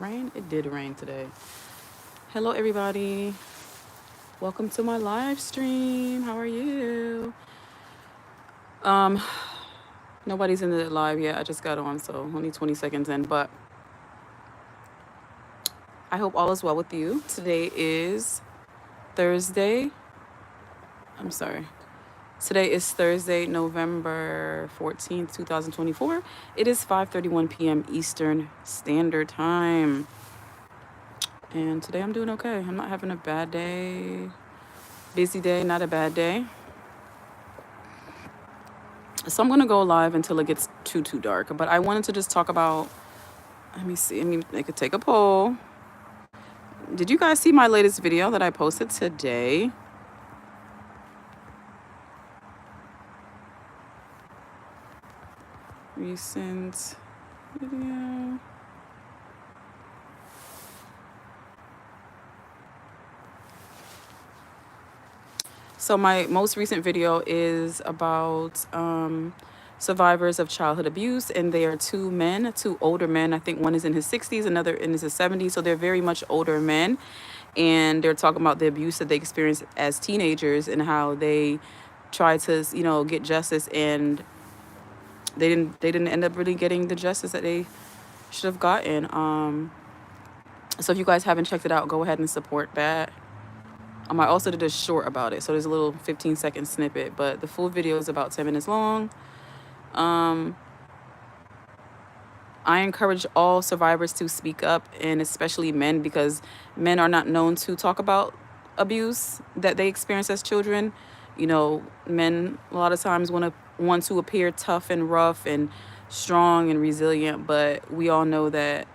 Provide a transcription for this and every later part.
rain? It did rain today. Hello, everybody. Welcome to my live stream. How are you? Um, Nobody's in the live yet. I just got on, so only 20 seconds in. But I hope all is well with you. Today is Thursday. I'm sorry. Today is Thursday, November 14th, 2024. It is 5:31 p.m. Eastern Standard Time. And today I'm doing okay. I'm not having a bad day. Busy day, not a bad day. So I'm going to go live until it gets too dark. But I wanted to just talk about, let me see. I could take a poll. Did you guys see my latest video that I posted today? Recent video. So my most recent video is about survivors of childhood abuse, and they are two older men. I think one is in his 60s, another in his 70s. So they're very much older men, and they're talking about the abuse that they experienced as teenagers and how they tried to, get justice, and they didn't end up really getting the justice that they should have gotten. So if you guys haven't checked it out, go ahead and support that. I also did a short about it, so there's a little 15-second snippet, but the full video is about 10 minutes long. I encourage all survivors to speak up, and especially men, because men are not known to talk about abuse that they experience as children. Men a lot of times want to appear tough and rough and strong and resilient, but we all know that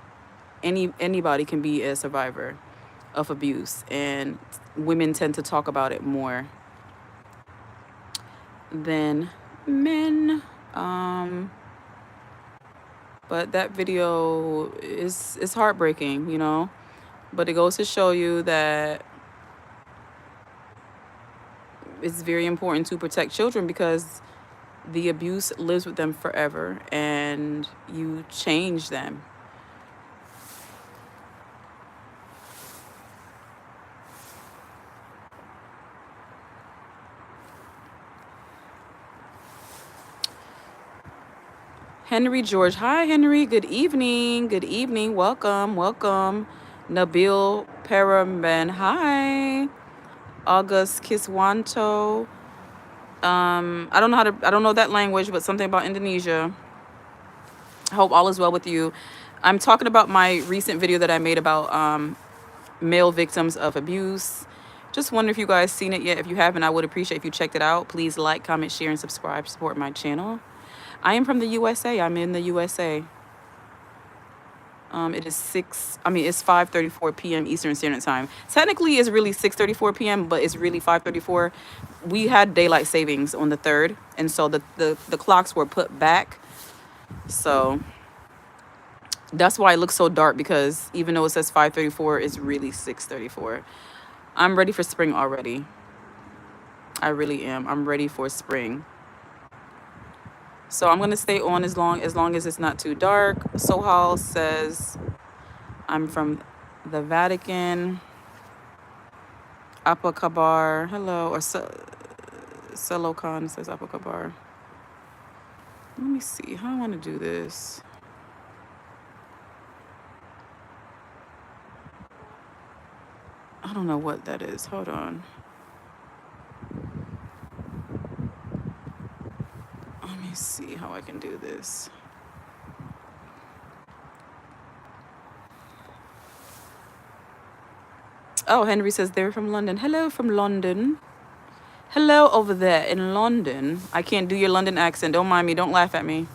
anybody can be a survivor of abuse, and women tend to talk about it more than men. But that video is heartbreaking, but it goes to show you that it's very important to protect children, because the abuse lives with them forever and you change them. Henry George. Hi, Henry. Good evening. Good evening. Welcome. Welcome. Nabil Paraman. Hi. August Kiswanto. I don't know that language, but something about Indonesia. I hope all is well with you. I'm talking about my recent video that I made about male victims of abuse. Just wonder if you guys seen it yet. If you haven't, I would appreciate if you checked it out. Please like, comment, share, and subscribe. Support my channel. I am from the USA. I'm in the USA. It's 5:34 p.m. Eastern Standard Time. Technically, it's really 6:34 p.m., but it's really 5:34. We had daylight savings on the 3rd, and so the clocks were put back. So that's why it looks so dark, because even though it says 5:34, it's really 6:34. I'm ready for spring already. I really am. I'm ready for spring. So I'm going to stay on as long as it's not too dark. Sohal says, I'm from the Vatican. Apa Kabar. Hello. Or Selokan says Apa Kabar. Let me see how I want to do this. I don't know what that is. Hold on. Let me see how I can do this. Oh, Henry says they're from London. Hello from London. Hello over there in London. I can't do your London accent. Don't mind me. Don't laugh at me.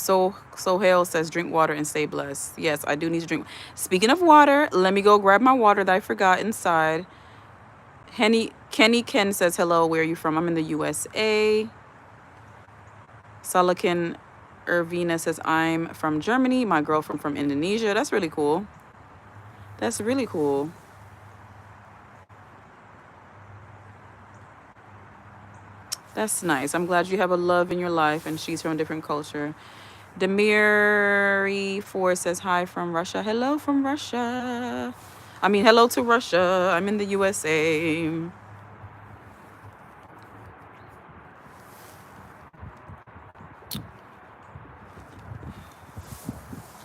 So Hale says drink water and stay blessed. Yes, I do need to drink. Speaking of water, let me go grab my water that I forgot inside. Kenny Ken says hello. Where are you from? I'm in the USA. Salakin Irvina says I'm from Germany. My girlfriend from Indonesia. That's really cool. That's really cool. That's nice. I'm glad you have a love in your life and she's from a different culture. Demiri Four says hi from Russia. Hello from Russia. I mean, hello to Russia. I'm in the USA.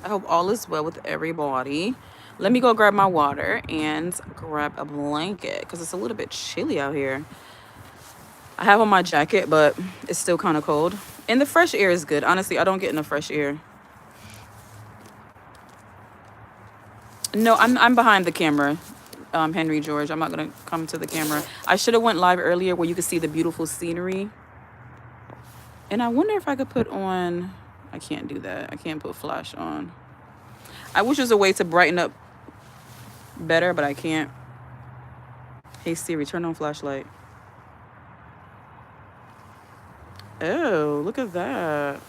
I hope all is well with everybody. Let me go grab my water and grab a blanket because it's a little bit chilly out here. I have on my jacket, but it's still kind of cold. And the fresh air is good. Honestly, I don't get enough fresh air. No, I'm behind the camera, Henry George. I'm not gonna come to the camera. I should have went live earlier where you could see the beautiful scenery. And I wonder if I could put on. I can't do that. I can't put flash on. I wish there's a way to brighten up better, but I can't. Hey Siri, turn on flashlight. Oh, look at that.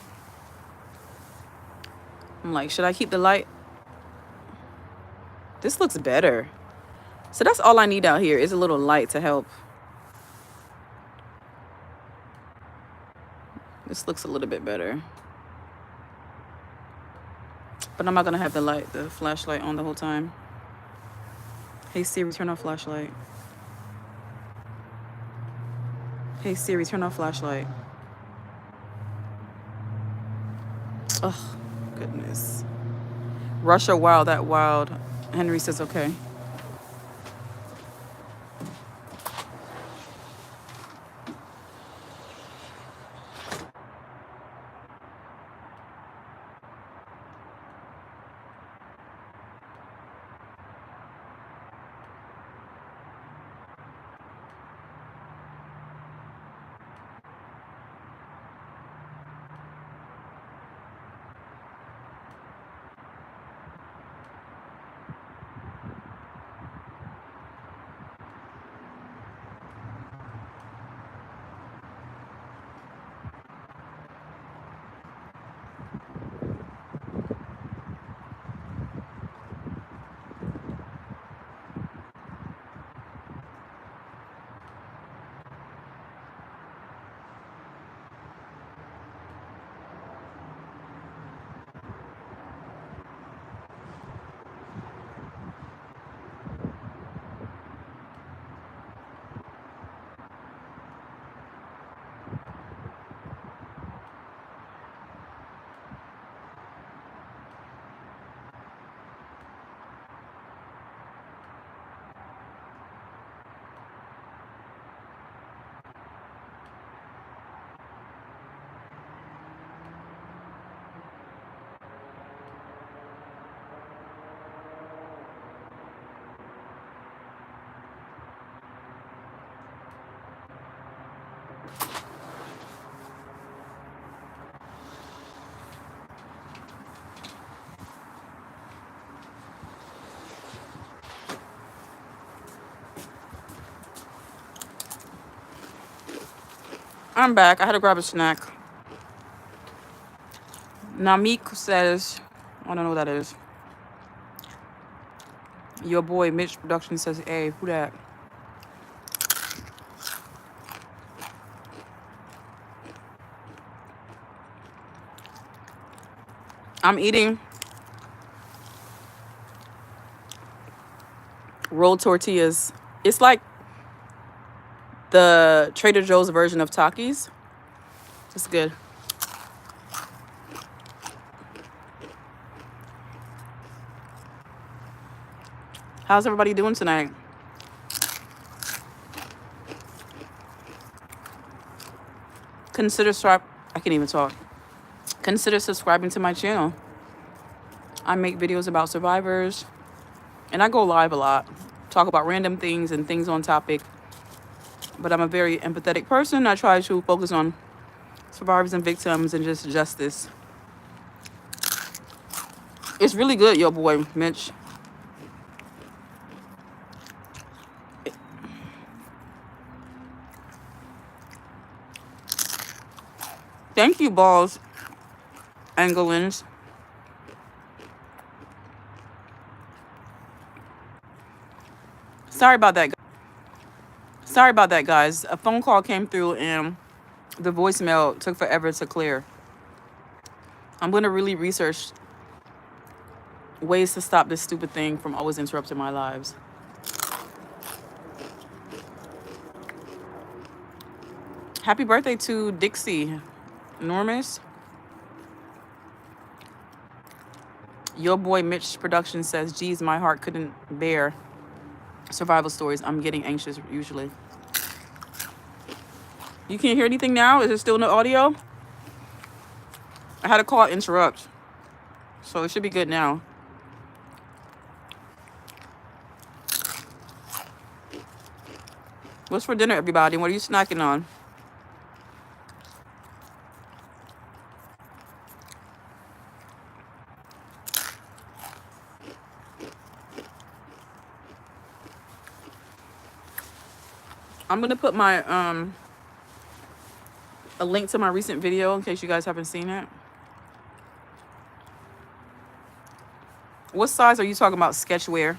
I'm like, should I keep the light? This looks better. So that's all I need out here is a little light to help. This looks a little bit better. But I'm not gonna have the flashlight on the whole time. Hey Siri, turn on flashlight. Hey Siri, turn on flashlight. Oh, goodness. Russia wild, that wild. Henry says okay. I'm back. I had to grab a snack. Namik says, I don't know what that is. Your boy Mitch Production says, hey, who that? I'm eating rolled tortillas. It's like the Trader Joe's version of Takis. It's good. How's everybody doing tonight? Consider I can't even talk. Consider subscribing to my channel. I make videos about survivors, and I go live a lot. Talk about random things and things on topic. But I'm a very empathetic person. I try to focus on survivors and victims and just justice. It's really good, your boy, Mitch. Thank you, balls, Angolins. Sorry about that. Sorry about that, guys. A phone call came through and The voicemail took forever to clear. I'm going to really research ways to stop this stupid thing from always interrupting my lives. Happy birthday to Dixie. Normus. Your boy Mitch Production says, geez, my heart couldn't bear survival stories. I'm getting anxious usually. You can't hear anything now? Is it still no audio? I had a call interrupt. So it should be good now. What's for dinner, everybody? What are you snacking on? I'm gonna put my a link to my recent video in case you guys haven't seen it. What size are you talking about, sketchwear?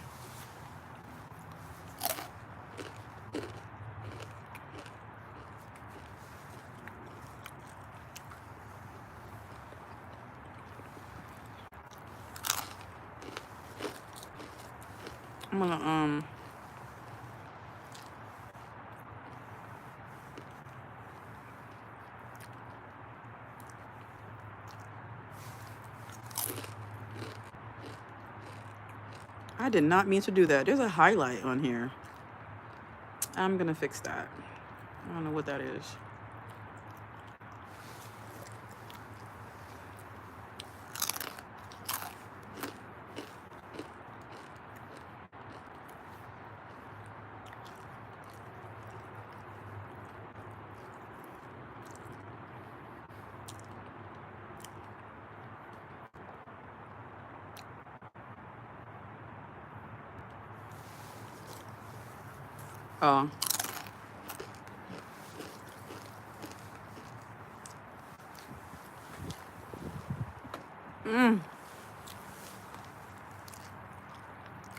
I'm gonna I did not mean to do that. There's a highlight on here. I'm gonna fix that. I don't know what that is. Oh.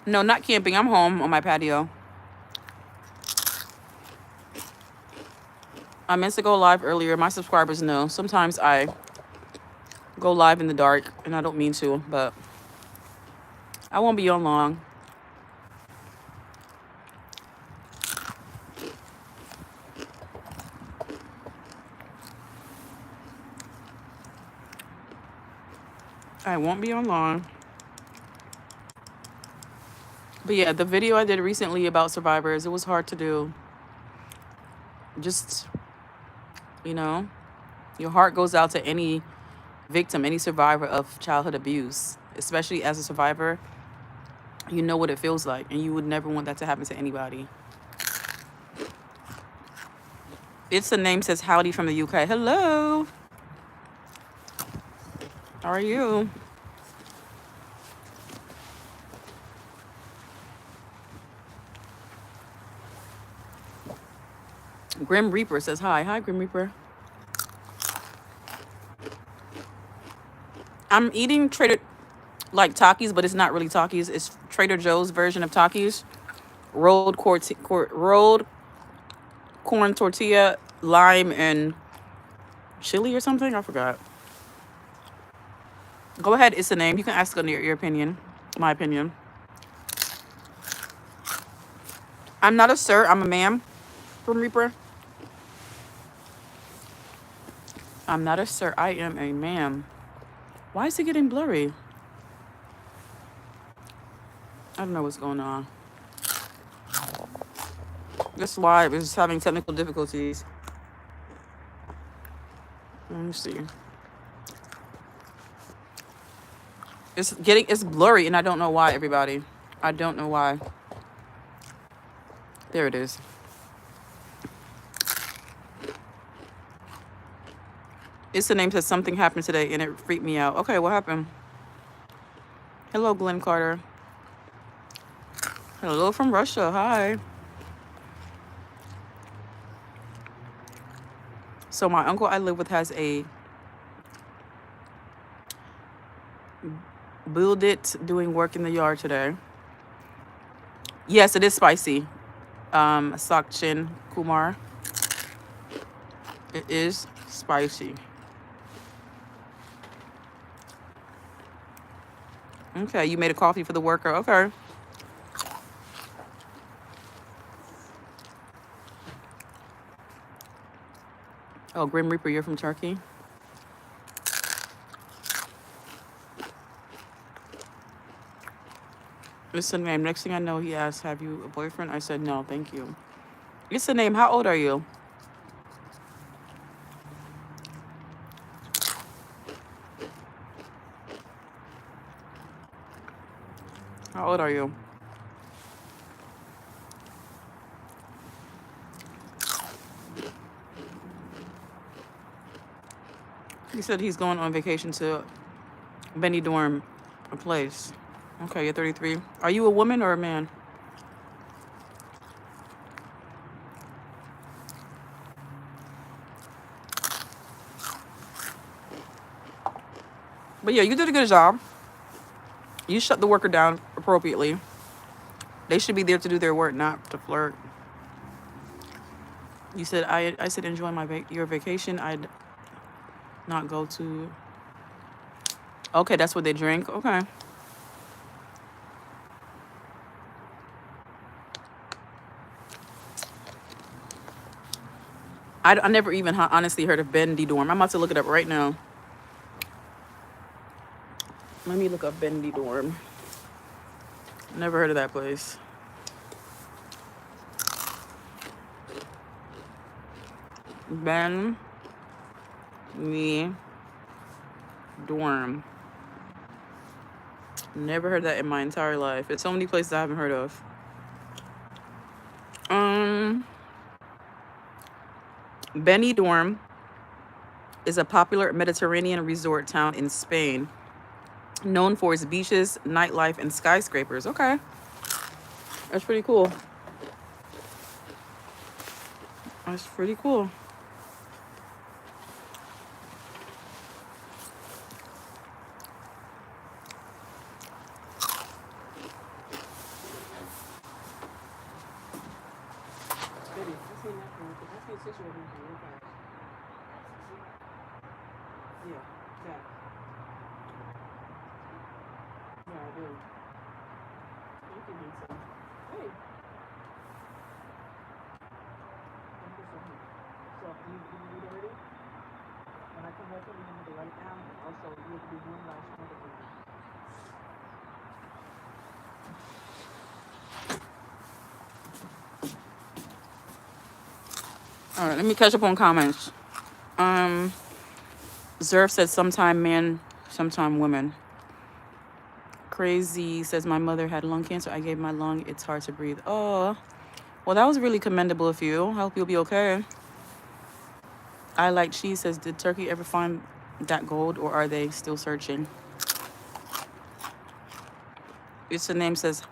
No, not camping. I'm home on my patio. I meant to go live earlier. My subscribers know. Sometimes I go live in the dark, and I don't mean to, but I won't be on long. I won't be on long. But yeah, the video I did recently about survivors, it was hard to do. Just, you know, your heart goes out to any victim, any survivor of childhood abuse, especially as a survivor. You know what it feels like, and you would never want that to happen to anybody. It's the name says howdy from the UK. Hello. How are you? Grim Reaper says hi. Hi, Grim Reaper. I'm eating like Takis, but it's not really Takis. It's Trader Joe's version of Takis. Rolled corn tortilla, lime, and chili or something. I forgot. Go ahead. It's the name. You can ask on your opinion. My opinion. I'm not a sir. I'm a ma'am. Grim Reaper. I'm not a sir. I am a ma'am. Why is it getting blurry? I don't know what's going on. This live is having technical difficulties. Let me see. It's blurry, and I don't know why, everybody. I don't know why. There it is. It's the name says something happened today, and it freaked me out. Okay, what happened? Hello, Glenn Carter. Hello from Russia. Hi. So my uncle I live with has a build it doing work in the yard today. Yes, it is spicy. Sakchin Kumar. It is spicy. Okay, you made a coffee for the worker. Okay. Oh, Grim Reaper, you're from Turkey? It's the name. Next thing I know, he asked, have you a boyfriend? I said, no, thank you. It's the name. How old are you? How old are you? He said he's going on vacation to Benny Dorm, a place. Okay, you're 33. Are you a woman or a man? But yeah, you did a good job. You shut the worker down appropriately. They should be there to do their work, not to flirt. You said, I said, enjoy your vacation. I'd not go to. Okay, that's what they drink. Okay. I never even honestly heard of Bendy Dorm. I'm about to look it up right now. Let me look up Bendy Dorm. Never heard of that place. Ben Me Dorm. Never heard that in my entire life. It's so many places I haven't heard of. Benidorm is a popular Mediterranean resort town in Spain, known for its beaches, nightlife, and skyscrapers. Okay, that's pretty cool. That's pretty cool. All right, let me catch up on comments. Zerf said sometime man, sometime woman. Crazy says my mother had lung cancer. I gave my lung. It's hard to breathe. Oh, well, that was really commendable of you. I hope you'll be okay. I like cheese says, did Turkey ever find that gold or are they still searching? It's the name says,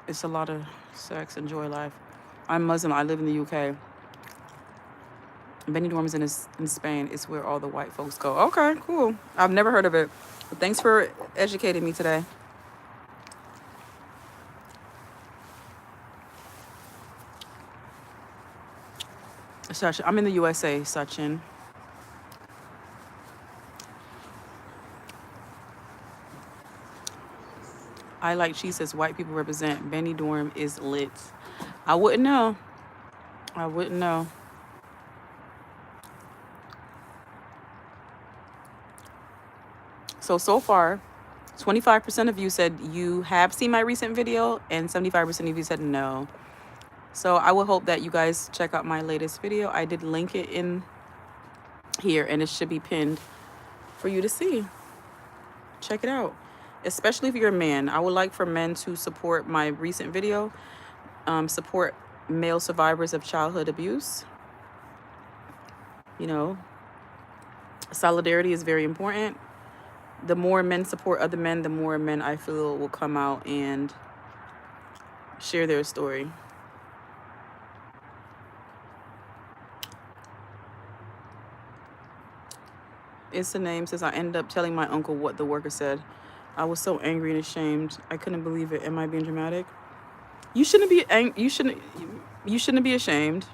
it's a lot of sex, enjoy life. I'm Muslim. I live in the UK. Benidorm is in Spain. It's where all the white folks go. Okay, cool. I've never heard of it. But thanks for educating me today. Sachin, I'm in the USA, Sachin. I like she says white people represent. Benidorm is lit. I wouldn't know. I wouldn't know. So far, 25% of you said you have seen my recent video and 75% of you said no. So I would hope that you guys check out my latest video. I did link it in here and it should be pinned for you to see. Check it out. Especially if you're a man. I would like for men to support my recent video. Support male survivors of childhood abuse. You know, solidarity is very important. The more men support other men, the more men I feel will come out and share their story. It's the name says I ended up telling my uncle what the worker said. I was so angry and ashamed. I couldn't believe it. Am I being dramatic? You shouldn't be you shouldn't be ashamed.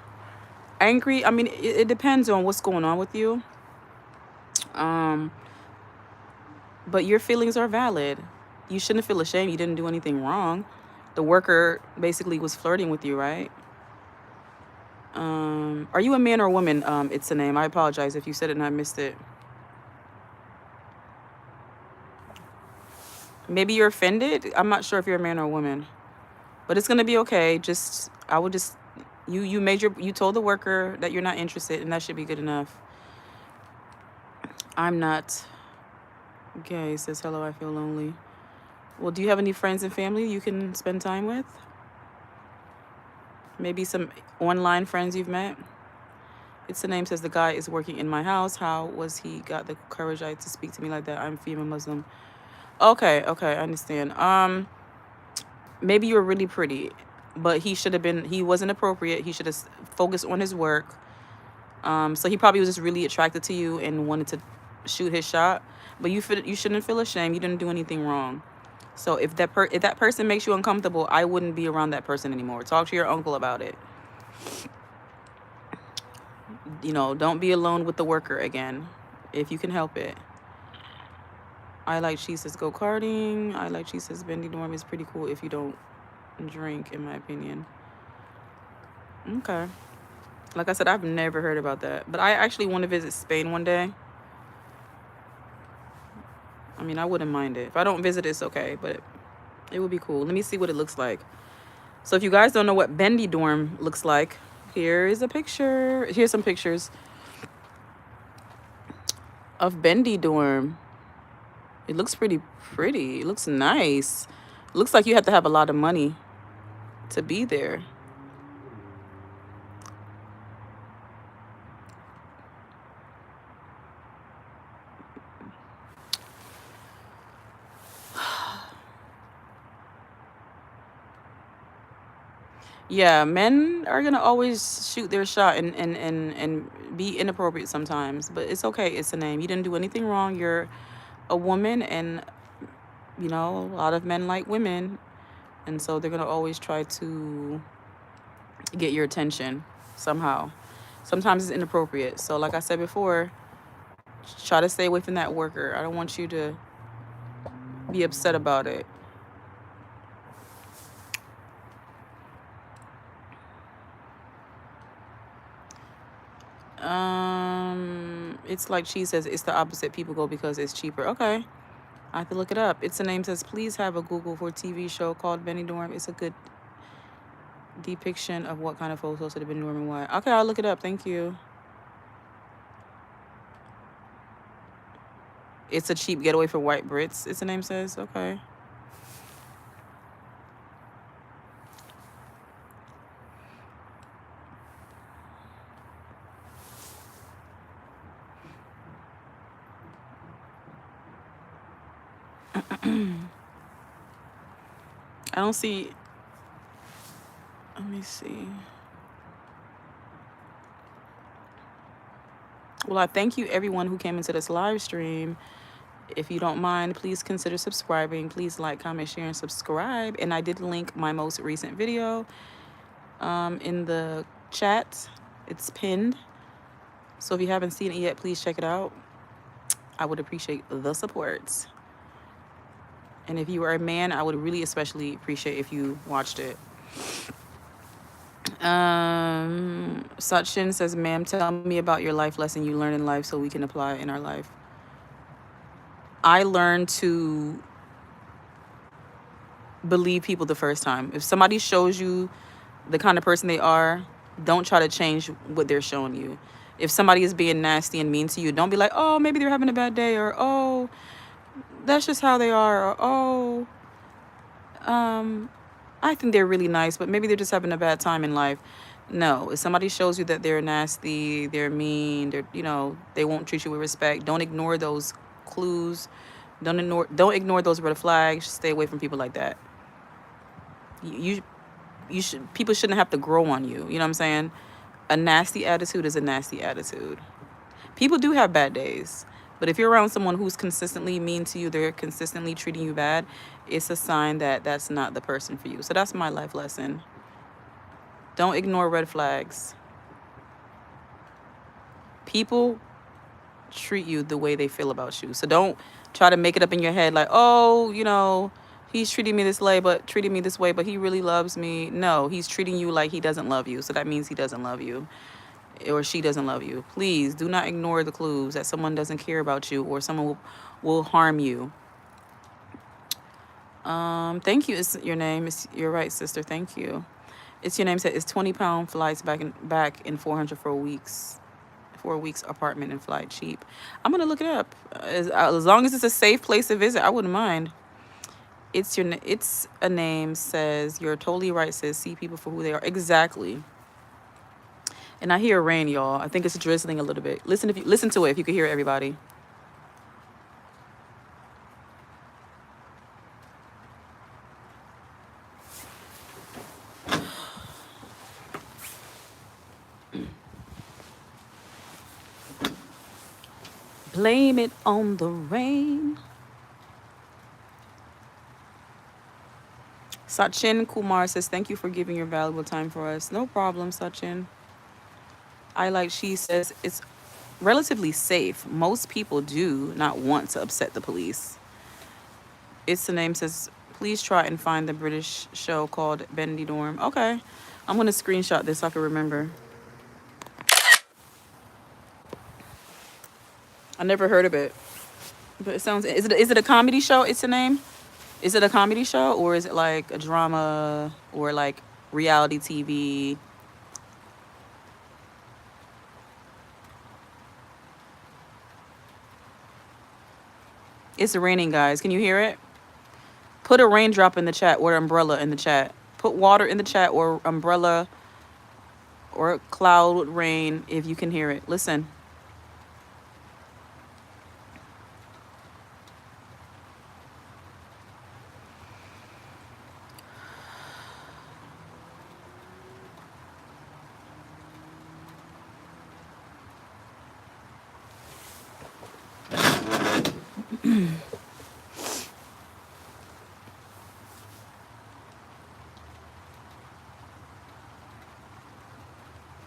Angry, I mean, it depends on what's going on with you. Um, but your feelings are valid. You shouldn't feel ashamed. You didn't do anything wrong. The worker basically was flirting with you, right? Are you a man or a woman? It's a name. I apologize if you said it and I missed it. Maybe you're offended. I'm not sure if you're a man or a woman, but it's gonna be okay. Just I would just you told the worker that you're not interested, and that should be good enough. I'm not gay. Says hello. I feel lonely. Well, do you have any friends and family you can spend time with? Maybe some online friends you've met. It's the name says the guy is working in my house. How was he got the courage to speak to me like that? I'm female Muslim. Okay, okay, I understand. Maybe you were really pretty, but he wasn't appropriate. He should have focused on his work. So he probably was just really attracted to you and wanted to shoot his shot. But you shouldn't feel ashamed. You didn't do anything wrong. So if that person makes you uncomfortable, I wouldn't be around that person anymore. Talk to your uncle about it. Don't be alone with the worker again, if you can help it. I like she says go karting. I like she says bendy dorm is pretty cool if you don't drink, in my opinion. Okay. Like I said, I've never heard about that. But I actually want to visit Spain one day. I mean, I wouldn't mind it. If I don't visit, it's okay. But it would be cool. Let me see what it looks like. So if you guys don't know what bendy dorm looks like, here is a picture. Here's some pictures of bendy dorm. It looks pretty. It looks nice. It looks like you have to have a lot of money to be there. Yeah, men are gonna always shoot their shot and be inappropriate sometimes, but it's okay. It's a name. You didn't do anything wrong. You're a woman, and a lot of men like women, and so they're gonna always try to get your attention somehow. Sometimes it's inappropriate. So, like I said before, try to stay away from that worker. I don't want you to be upset about it. It's like she says, it's the opposite. People go because it's cheaper. Okay. I have to look it up. It's a name says, please have a Google for a TV show called Benny Dorm. It's a good depiction of what kind of photos should have been Dorm and why. Okay, I'll look it up. Thank you. It's a cheap getaway for white Brits. It's a name says. Okay. I don't see. Let me see. Well, I thank you everyone who came into this live stream. If you don't mind, please consider subscribing. Please like, comment, share, and subscribe. And I did link my most recent video in the chat. It's pinned. So if you haven't seen it yet, please check it out. I would appreciate the support. And if you are a man, I would really especially appreciate if you watched it. Sachin says, ma'am, tell me about your life lesson you learned in life so we can apply it in our life. I learned to believe people the first time. If somebody shows you the kind of person they are, don't try to change what they're showing you. If somebody is being nasty and mean to you, don't be like, oh, maybe they're having a bad day, or oh, that's just how they are, or oh, I think they're really nice, but maybe they're just having a bad time in life. No, if somebody shows you that they're nasty, they're mean, they won't treat you with respect, don't ignore those clues. Don't ignore those red flags. Stay away from people like that. People shouldn't have to grow on you. You know what I'm saying? A nasty attitude is a nasty attitude. People do have bad days, but if you're around someone who's consistently mean to you, they're consistently treating you bad, it's a sign that that's not the person for you. So that's my life lesson. Don't ignore red flags. People treat you the way they feel about you. So don't try to make it up in your head like, oh, you know, he's treating me this way, but treating me this way, but he really loves me. No, he's treating you like he doesn't love you. So that means he doesn't love you or she doesn't love you. Please do not ignore the clues that someone doesn't care about you or someone will harm you. Thank you. It's your name. You're right, sister. Thank you. It's your name said it's 20-pound flights back in 400 for weeks. 4 weeks apartment and flight cheap. I'm gonna look it up. As long as it's a safe place to visit, I wouldn't mind. It's a name says you're totally right. Says see people for who they are. Exactly. And I hear rain, y'all. I think it's drizzling a little bit. Listen to it if you could hear it, everybody. Blame it on the rain. Sachin Kumar says, thank you for giving your valuable time for us. No problem, Sachin. She says, it's relatively safe. Most people do not want to upset the police. It's the name says, please try and find the British show called Bendy Dorm. Okay. I'm going to screenshot this so I can remember. I never heard of it. But it sounds, is it a comedy show? It's the name? Is it a comedy show or is it like a drama or like reality TV? It's raining, guys. Can you hear it? Put a raindrop in the chat or umbrella in the chat. Put water in the chat or umbrella or cloud rain if you can hear it. Listen.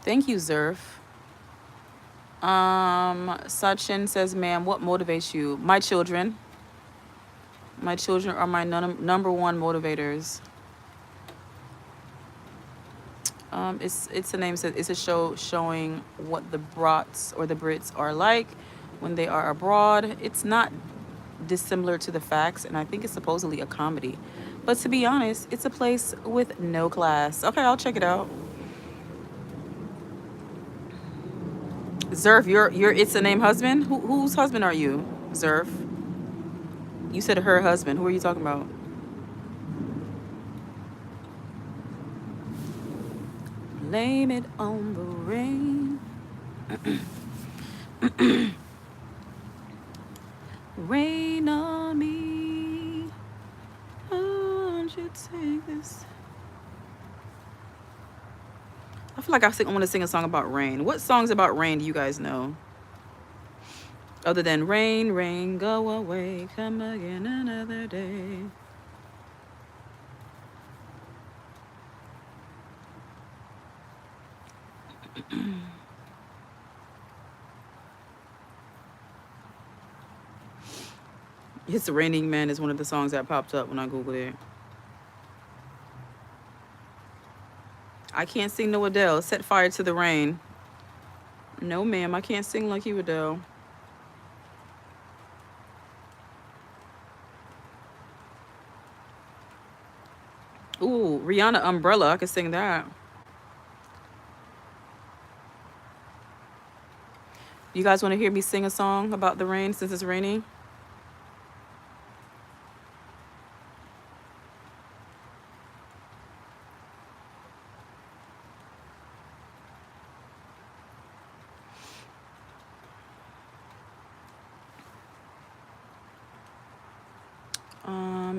Thank you, Zerf. Sachin says, ma'am, what motivates you? My children. My children are my number one motivators. It's the name says it's a show showing what the Brits or the Brits are like when they are abroad. It's not dissimilar to The Facts, and I think it's supposedly a comedy. But to be honest, it's a place with no class. Okay, I'll check it out. Zerf, you're it's a name husband? Whose husband are you, Zerf? You said her husband. Who are you talking about? Blame it on the rain. Rain on me. Won't you take this? I feel like I want to sing a song about rain. What songs about rain do you guys know? Other than rain, rain, go away, come again another day. It's Raining Man is one of the songs that popped up when I Googled it. I can't sing no Adele. Set fire to the rain. No, ma'am, I can't sing like you, Adele. Ooh, Rihanna Umbrella. I could sing that. You guys want to hear me sing a song about the rain since it's raining?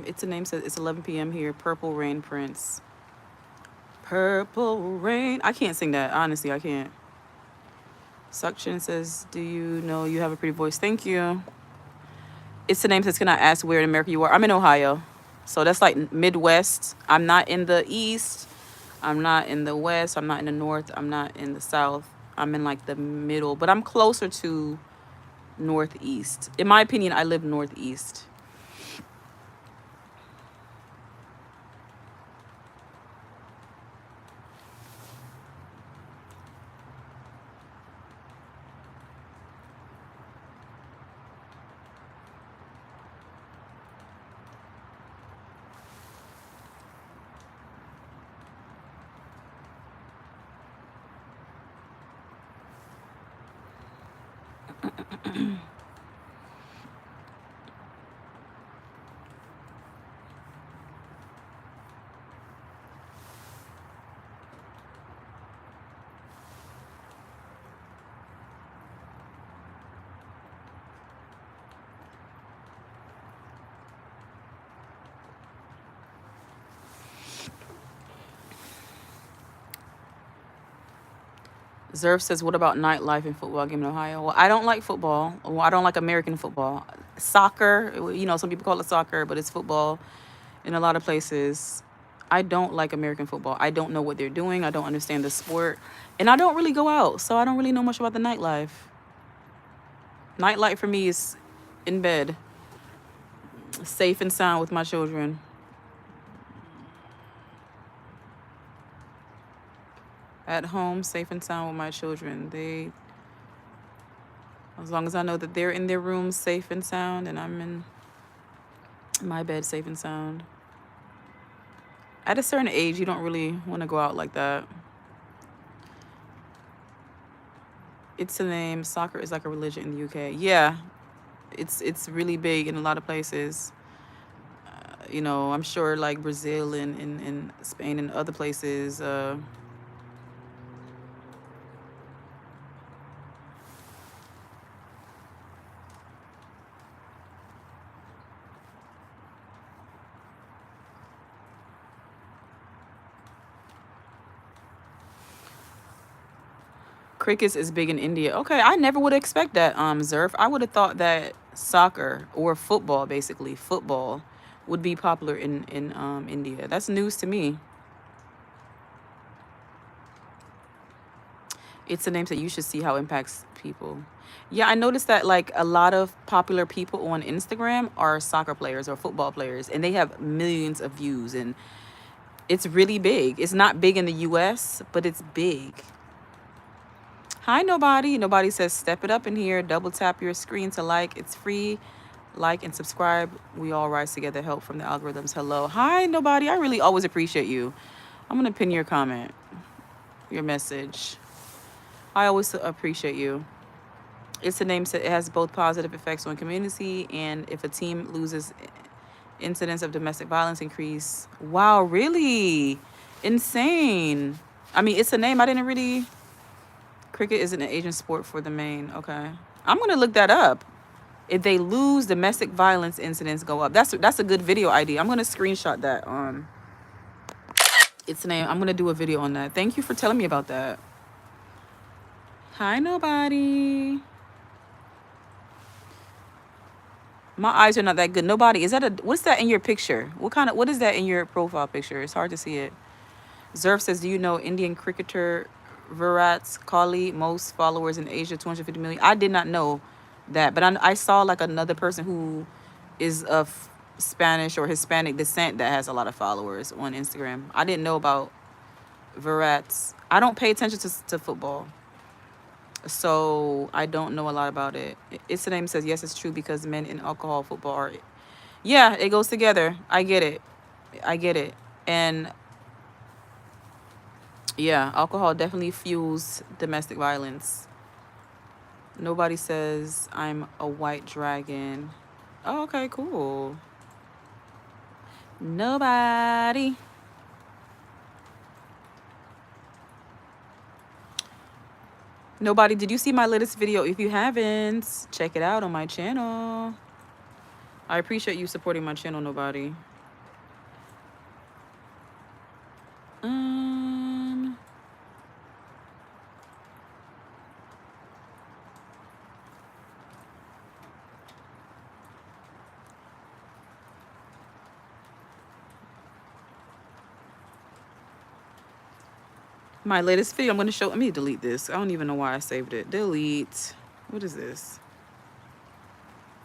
It's a name says it's 11 p.m. here. Purple Rain Prince. Purple Rain. I can't sing that. Honestly, I can't. Suction says, do you know you have a pretty voice? Thank you. It's the name says, can I ask where in America you are? I'm in Ohio. So that's like Midwest. I'm not in the East. I'm not in the West. I'm not in the North. I'm not in the South. I'm in like the middle, but I'm closer to northeast. In my opinion, I live northeast. Zerf says, "What about nightlife and football game in Ohio?" Well, I don't like football. Well, I don't like American football. Soccer, some people call it soccer, but it's football in a lot of places. I don't like American football. I don't know what they're doing. I don't understand the sport, and I don't really go out, so I don't really know much about the nightlife. Nightlife for me is in bed, safe and sound with my children. At home, safe and sound with my children. As long as I know that they're in their rooms safe and sound, and I'm in my bed safe and sound. At a certain age, you don't really want to go out like that. It's a name. Soccer is like a religion in the UK. Yeah, it's really big in a lot of places. I'm sure like Brazil and Spain and other places. Crickets is big in India. Okay, I never would expect that, Zerf. I would have thought that soccer or football, basically football, would be popular in India. That's news to me. It's a name that you should see how it impacts people. Yeah, I noticed that like a lot of popular people on Instagram are soccer players or football players, and they have millions of views, and it's really big. It's not big in the US, but it's big. Hi, nobody. Nobody says step it up in here. Double tap your screen to like. It's free. Like and subscribe. We all rise together. Help from the algorithms. Hello. Hi, nobody. I really always appreciate you. I'm going to pin your comment, your message. I always appreciate you. It's a name that it has both positive effects on community, and if a team loses, incidents of domestic violence increase. Wow, really? Insane. I mean, it's a name I didn't really. Cricket is an Asian sport for the main. Okay. I'm going to look that up. If they lose, domestic violence incidents go up. That's a good video idea. I'm going to screenshot that. It's a name. I'm going to do a video on that. Thank you for telling me about that. Hi, nobody. My eyes are not that good. Nobody. What's that in your picture? What is that in your profile picture? It's hard to see it. Zerf says, do you know Indian cricketer Virat Kohli, most followers in Asia, 250 million? I did not know that, but I saw like another person who is of Spanish or Hispanic descent that has a lot of followers on Instagram. I didn't know about Virat's. I don't pay attention to football, so I don't know a lot about it. It's the name says, yes, it's true because men in alcohol, football are. Yeah, it goes together. I get it. And yeah, alcohol definitely fuels domestic violence. Nobody says I'm a white dragon. Oh, okay, cool. Nobody. Nobody, did you see my latest video? If you haven't, check it out on my channel. I appreciate you supporting my channel, nobody. My latest video, I'm going to show. Let me delete this. I don't even know why I saved it. Delete. What is this?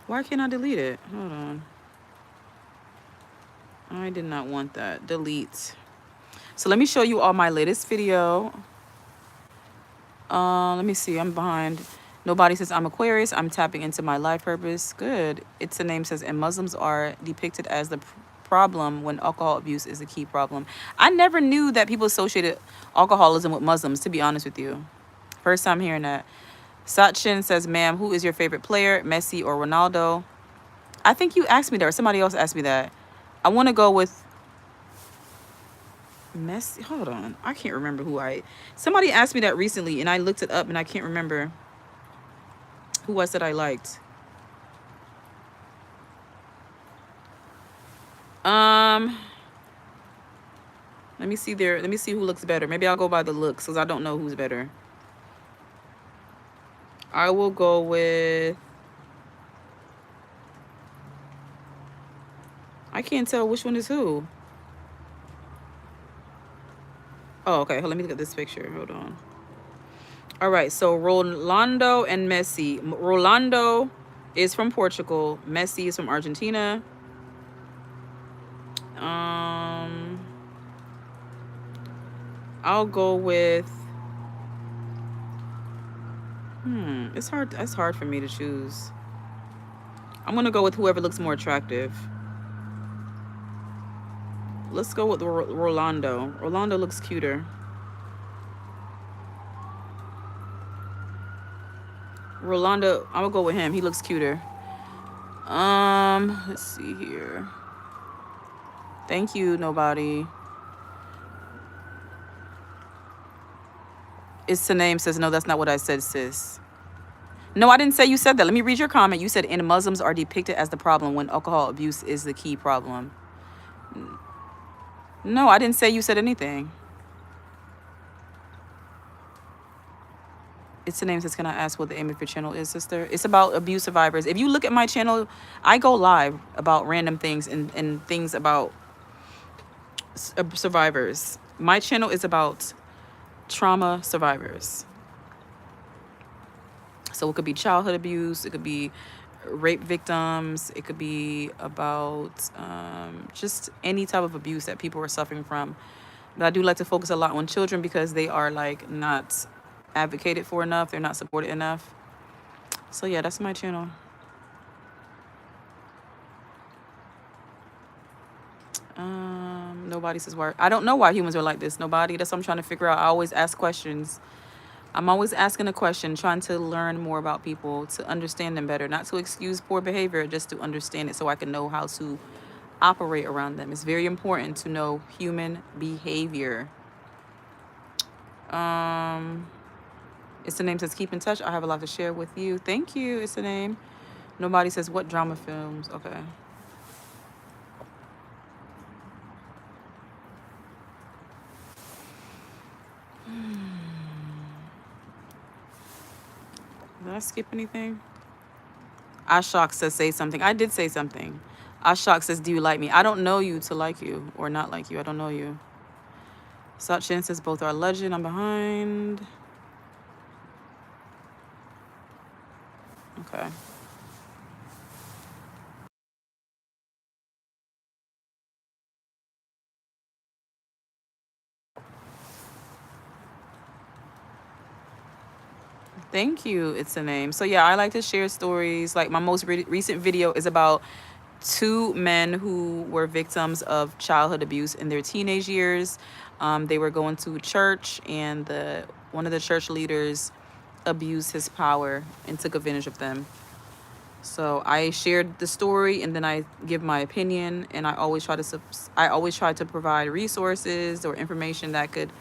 Why can't I delete it? Hold on. I did not want that. Delete. So let me show you all my latest video. Let me see. I'm behind. Nobody says I'm Aquarius. I'm tapping into my life purpose. Good. It's a name says, and Muslims are depicted as the problem when alcohol abuse is a key problem. I never knew that people associated alcoholism with Muslims, to be honest with you. First time hearing that. Sachin says, ma'am, who is your favorite player, Messi or Ronaldo? I think you asked me that, or somebody else asked me that. I want to go with Messi. Hold on. I can't remember somebody asked me that recently, and I looked it up, and I can't remember who was it I liked. Let me see who looks better. Maybe I'll go by the looks, because I don't know who's better. I will go with, I can't tell which one is who. Oh, okay. Let me look at this picture. Hold on. All right. So Rolando and Messi. Rolando is from Portugal. Messi is from Argentina. I'll go with. It's hard for me to choose. I'm gonna go with whoever looks more attractive. Let's go with Rolando. Rolando looks cuter. Rolando, I'm gonna go with him. He looks cuter. Let's see here. Thank you, nobody. It's the name says, no, that's not what I said, sis. No, I didn't say you said that. Let me read your comment. You said, and Muslims are depicted as the problem when alcohol abuse is the key problem. No, I didn't say you said anything. It's the name says, can I ask what the aim of your channel is, sister? It's about abuse survivors. If you look at my channel, I go live about random things and things about survivors. My channel is about trauma survivors. So it could be childhood abuse, it could be rape victims, it could be about just any type of abuse that people are suffering from. But I do like to focus a lot on children because they are like not advocated for enough, they're not supported enough. So yeah, that's my channel. Nobody says why. I don't know why humans are like this. Nobody. That's what I'm trying to figure out. I always ask questions. I'm always asking a question, trying to learn more about people, to understand them better, not to excuse poor behavior, just to understand it so I can know how to operate around them. It's very important to know human behavior. It's the name says, keep in touch. I have a lot to share with you. Thank you. It's the name. Nobody says what drama films. Okay. Did I skip anything? Ashok says, say something. I did say something. Ashok says, do you like me? I don't know you to like you or not like you. I don't know you. Sachin says, both are legend. I'm behind. Okay. Thank you. It's a name. So yeah, I like to share stories. Like my most recent video is about two men who were victims of childhood abuse in their teenage years. They were going to church, and one of the church leaders abused his power and took advantage of them. So I shared the story, and then I give my opinion, and I always try to provide resources or information that could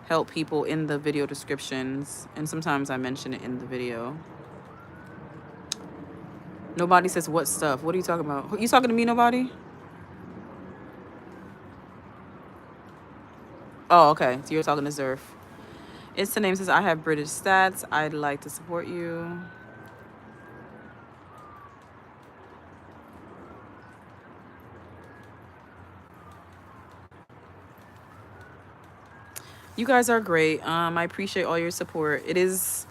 help people in the video descriptions, and sometimes I mention it in the video. Nobody says what stuff. What are you talking about? You talking to me, nobody? Oh, okay. So you're talking to Zerf. It's the name says, I have British stats. I'd like to support you. You guys are great. I appreciate all your support. It is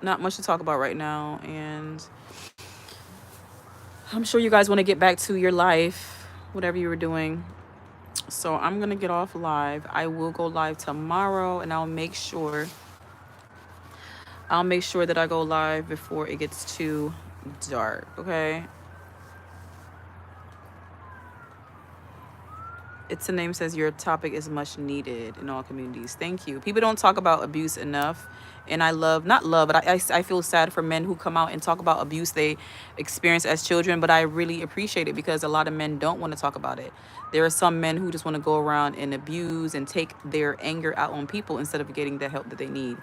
not much to talk about right now, and I'm sure you guys want to get back to your life, whatever you were doing. So I'm gonna get off live. I will go live tomorrow, and I'll make sure that I go live before it gets too dark. Okay. It's a name says your topic is much needed in all communities. Thank you. People don't talk about abuse enough. And I love, not love, but I feel sad for men who come out and talk about abuse they experienced as children. But I really appreciate it because a lot of men don't want to talk about it. There are some men who just want to go around and abuse and take their anger out on people instead of getting the help that they need.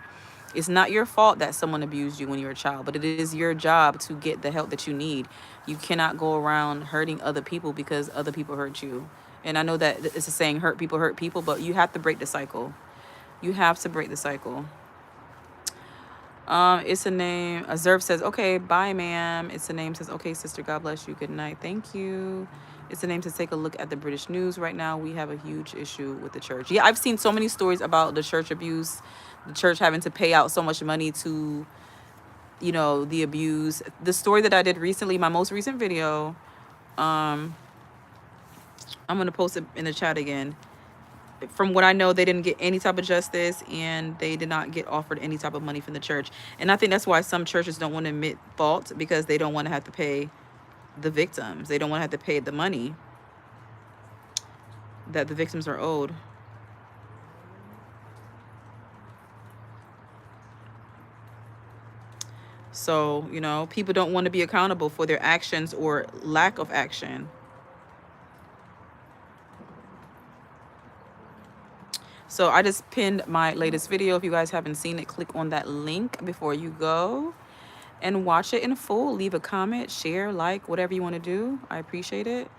It's not your fault that someone abused you when you were a child, but it is your job to get the help that you need. You cannot go around hurting other people because other people hurt you. And I know that it's a saying, hurt people, but you have to break the cycle. You have to break the cycle. It's a name. Azurf says, okay, bye, ma'am. It's a name says, okay, sister, God bless you. Good night. Thank you. It's a name to take a look at the British news right now. We have a huge issue with the church. Yeah, I've seen so many stories about the church abuse, the church having to pay out so much money to, the abuse. The story that I did recently, my most recent video, I'm going to post it in the chat again. From what I know, they didn't get any type of justice and they did not get offered any type of money from the church. And I think that's why some churches don't want to admit fault, because they don't want to have to pay the victims. They don't want to have to pay the money that the victims are owed. So, people don't want to be accountable for their actions or lack of action. So I just pinned my latest video. If you guys haven't seen it, click on that link before you go and watch it in full. Leave a comment, share, like, whatever you want to do. I appreciate it.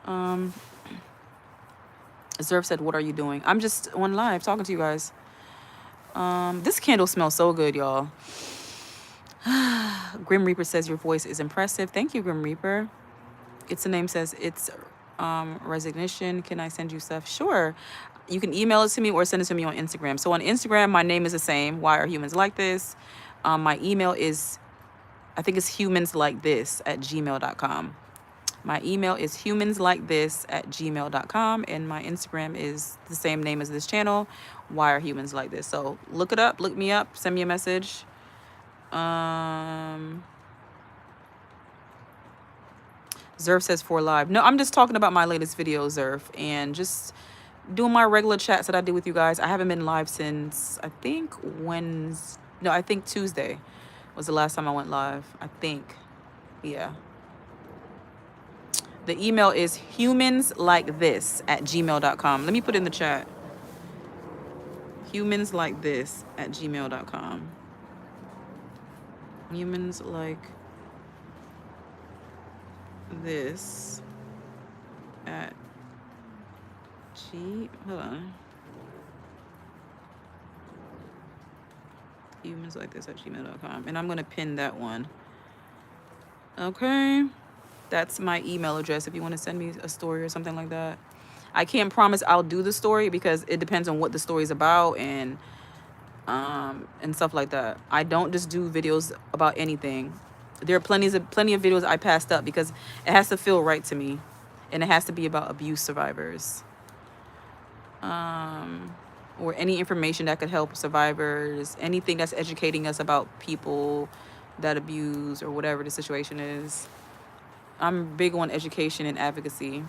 Zerv said, what are you doing? I'm just on live talking to you guys. This candle smells so good, y'all. Grim Reaper says your voice is impressive. Thank you, Grim Reaper. It's a name says it's resignation. Can I send you stuff? Sure. You can email it to me or send it to me on Instagram. So on Instagram, my name is the same. Why are humans like this? My email is, I think it's humanslikethis@gmail.com. My email is humanslikethis@gmail.com, and my Instagram is the same name as this channel. Why are humans like this? So look it up, look me up, send me a message. Zerf says for live. No, I'm just talking about my latest video, Zerf, and just doing my regular chats that I do with you guys. I haven't been live since I think Tuesday was the last time I went live. I think. Yeah. The email is humanslikethis@gmail.com. Let me put it in the chat. Humanslikethis@gmail.com. Humans like this at hold on. Humans like this @gmail.com. And I'm going to pin that one. Okay. That's my email address if you want to send me a story or something like that. I can't promise I'll do the story because it depends on what the story is about and stuff like that. I don't just do videos about anything. There are plenty of videos I passed up because it has to feel right to me, and it has to be about abuse survivors, or any information that could help survivors, anything that's educating us about people that abuse or whatever the situation is. I'm big on education and advocacy.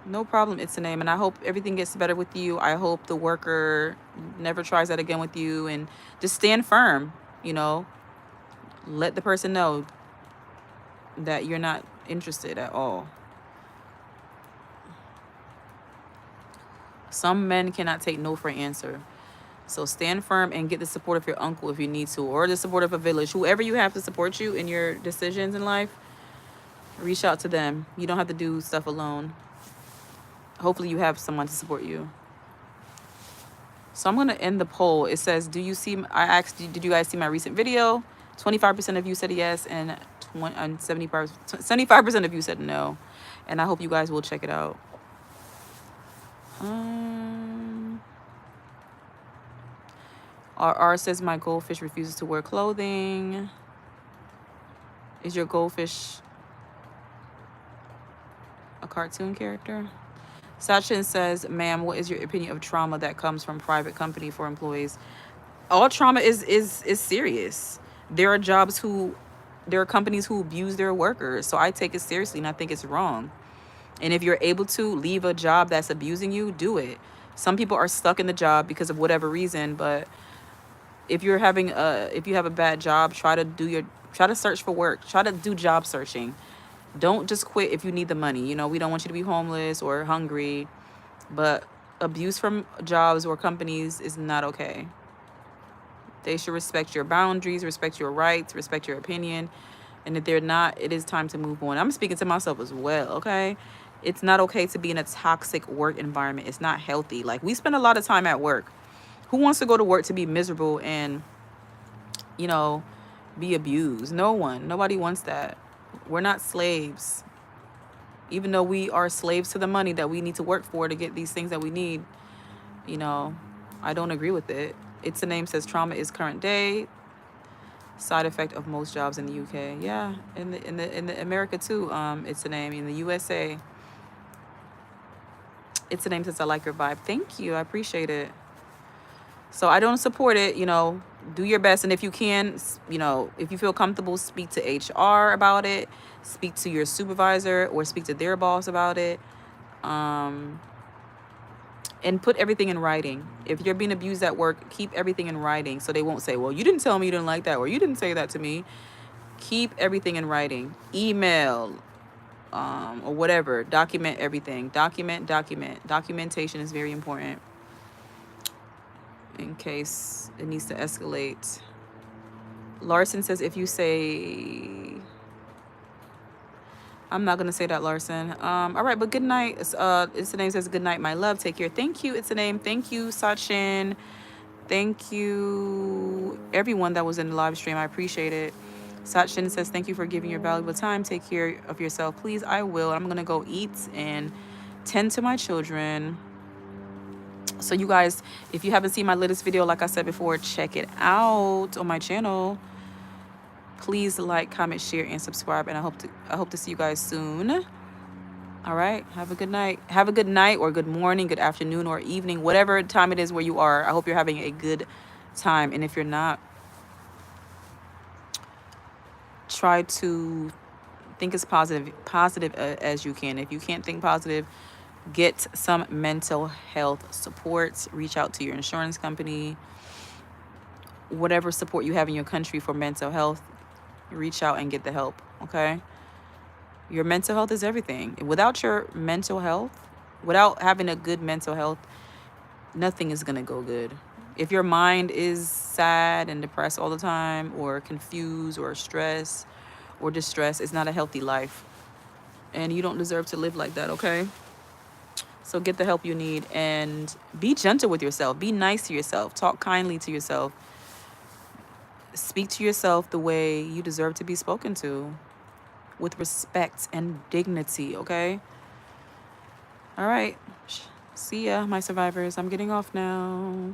No problem, it's a name. And I hope everything gets better with you. I hope the worker never tries that again with you, and just stand firm, let the person know that you're not interested at all. Some men cannot take no for an answer. So stand firm and get the support of your uncle if you need to, or the support of a village. Whoever you have to support you in your decisions in life, reach out to them. You don't have to do stuff alone. Hopefully you have someone to support you. So I'm going to end the poll. It says, I asked, did you guys see my recent video? 25% of you said yes, and and 75% of you said no, and I hope you guys will check it out. RR says my goldfish refuses to wear clothing. Is your goldfish a cartoon character? Sachin says, ma'am, what is your opinion of trauma that comes from private company for employees? All trauma is serious. There are companies who abuse their workers. So I take it seriously and I think it's wrong. And if you're able to leave a job that's abusing you, do it. Some people are stuck in the job because of whatever reason, but if you have a bad job, try to search for work. Try to do job searching. Don't just quit if you need the money. You know, we don't want you to be homeless or hungry, but abuse from jobs or companies is not okay. They should respect your boundaries, respect your rights, respect your opinion. And if they're not, it is time to move on. I'm speaking to myself as well, okay? It's not okay to be in a toxic work environment. It's not healthy. Like, we spend a lot of time at work. Who wants to go to work to be miserable and, you know, be abused? No one. Nobody wants that. We're not slaves. Even though we are slaves to the money that we need to work for to get these things that we need, you know, I don't agree with it. It's a name says trauma is current day side effect of most jobs in the UK. Yeah, in the America too. It's a name in the USA. It's a name says I like your vibe. Thank you. I appreciate it. So I don't support it. You know, do your best, and if you can, you know, if you feel comfortable, speak to HR about it. Speak to your supervisor or speak to their boss about it. And put everything in writing. If you're being abused at work, keep everything in writing so they won't say, well, you didn't tell me you didn't like that, or you didn't say that to me. Keep everything in writing. Email, or whatever. Document everything. Document. Documentation is very important in case it needs to escalate. Larson says, if you say... I'm not going to say that, Larson. All right, but good night. It's the name says, good night, my love. Take care. Thank you. It's the name. Thank you, Sachin. Thank you, everyone that was in the live stream. I appreciate it. Sachin says, thank you for giving your valuable time. Take care of yourself, please. I will. I'm going to go eat and tend to my children. So you guys, if you haven't seen my latest video, like I said before, check it out on my channel. Please like, comment, share, and subscribe. And I hope to see you guys soon. All right. Have a good night. Have a good night or good morning, good afternoon or evening, whatever time it is where you are. I hope you're having a good time. And if you're not, try to think as positive as you can. If you can't think positive, get some mental health support. Reach out to your insurance company. Whatever support you have in your country for mental health, reach out and get the help, okay? Your mental health is everything. Without your mental health, without having a good mental health, nothing is going to go good. If your mind is sad and depressed all the time, or confused, or stressed, or distressed, it's not a healthy life. And you don't deserve to live like that, okay? So get the help you need and be gentle with yourself. Be nice to yourself. Talk kindly to yourself. Speak to yourself the way you deserve to be spoken to, with respect and dignity, okay? All right. See ya, my survivors. I'm getting off now.